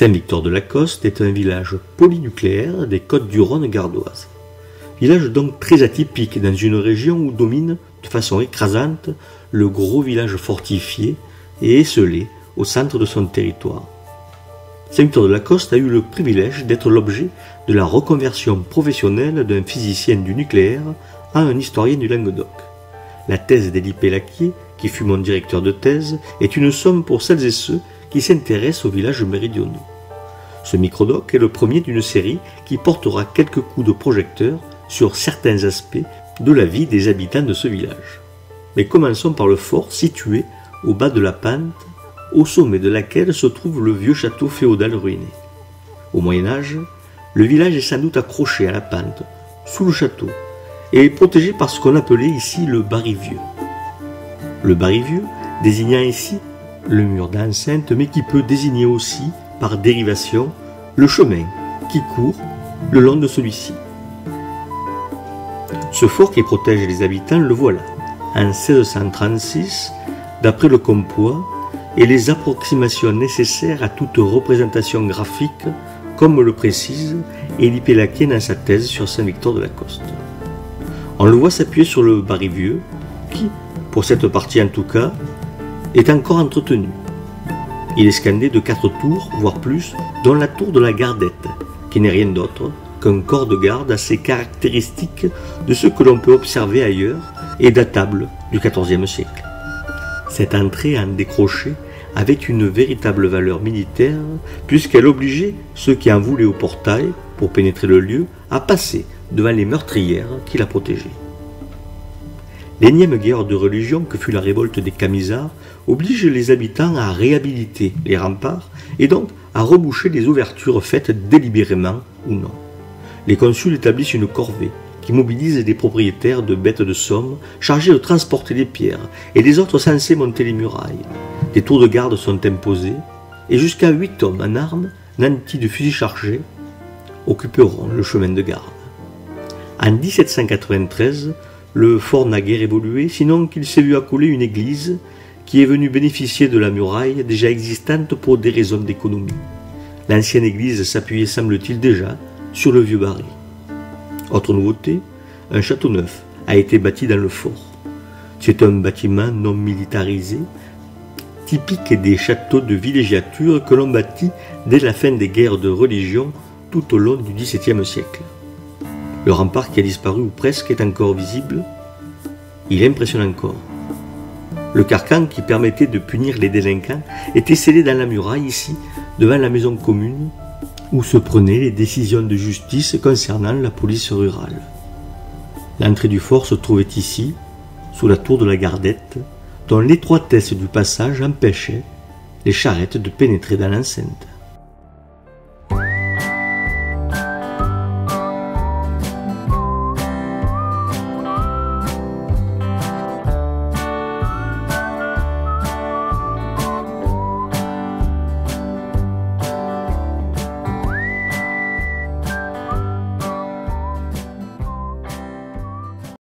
Saint-Victor-de-Lacoste est un village polynucléaire des Côtes-du-Rhône gardoises. Village donc très atypique dans une région où domine de façon écrasante le gros village fortifié et esselé au centre de son territoire. Saint-Victor-de-Lacoste a eu le privilège d'être l'objet de la reconversion professionnelle d'un physicien du nucléaire à un historien du Languedoc. La thèse d'Élie Pélaquier, qui fut mon directeur de thèse, est une somme pour celles et ceux qui s'intéressent aux villages méridionaux. Ce microdoc est le premier d'une série qui portera quelques coups de projecteur sur certains aspects de la vie des habitants de ce village. Mais commençons par le fort situé au bas de la pente, au sommet de laquelle se trouve le vieux château féodal ruiné. Au Moyen-Âge, le village est sans doute accroché à la pente, sous le château, et est protégé par ce qu'on appelait ici le Barry-Vieux. Le Barry-Vieux désignant ici le mur d'enceinte, mais qui peut désigner aussi, par dérivation, le chemin qui court le long de celui-ci. Ce fort qui protège les habitants, le voilà, en 1636, d'après le Compois, et les approximations nécessaires à toute représentation graphique, comme le précise Élie Pélaquier dans sa thèse sur Saint-Victor-de-Lacoste. On le voit s'appuyer sur le Barry-Vieux, qui, pour cette partie en tout cas, est encore entretenu. Il est scandé de 4 tours, voire plus, dont la tour de la Gardette, qui n'est rien d'autre qu'un corps de garde assez caractéristique de ce que l'on peut observer ailleurs et datable du XIVe siècle. Cette entrée en décroché avait une véritable valeur militaire puisqu'elle obligeait ceux qui en voulaient au portail, pour pénétrer le lieu, à passer devant les meurtrières qui la protégeaient. L'énième guerre de religion que fut la révolte des Camisards oblige les habitants à réhabiliter les remparts et donc à reboucher les ouvertures faites délibérément ou non. Les consuls établissent une corvée qui mobilise des propriétaires de bêtes de somme chargés de transporter les pierres et les autres censés monter les murailles. Des tours de garde sont imposés et jusqu'à 8 hommes en armes, nantis de fusils chargés, occuperont le chemin de garde. En 1793, le fort n'a guère évolué, sinon qu'il s'est vu accouler une église qui est venue bénéficier de la muraille déjà existante pour des raisons d'économie. L'ancienne église s'appuyait, semble-t-il, déjà sur le vieux Barry. Autre nouveauté, un château neuf a été bâti dans le fort. C'est un bâtiment non militarisé, typique des châteaux de villégiature que l'on bâtit dès la fin des guerres de religion tout au long du XVIIe siècle. Le rempart qui a disparu ou presque est encore visible. Il impressionne encore. Le carcan qui permettait de punir les délinquants était scellé dans la muraille ici, devant la maison commune, où se prenaient les décisions de justice concernant la police rurale. L'entrée du fort se trouvait ici, sous la tour de la Gardette, dont l'étroitesse du passage empêchait les charrettes de pénétrer dans l'enceinte.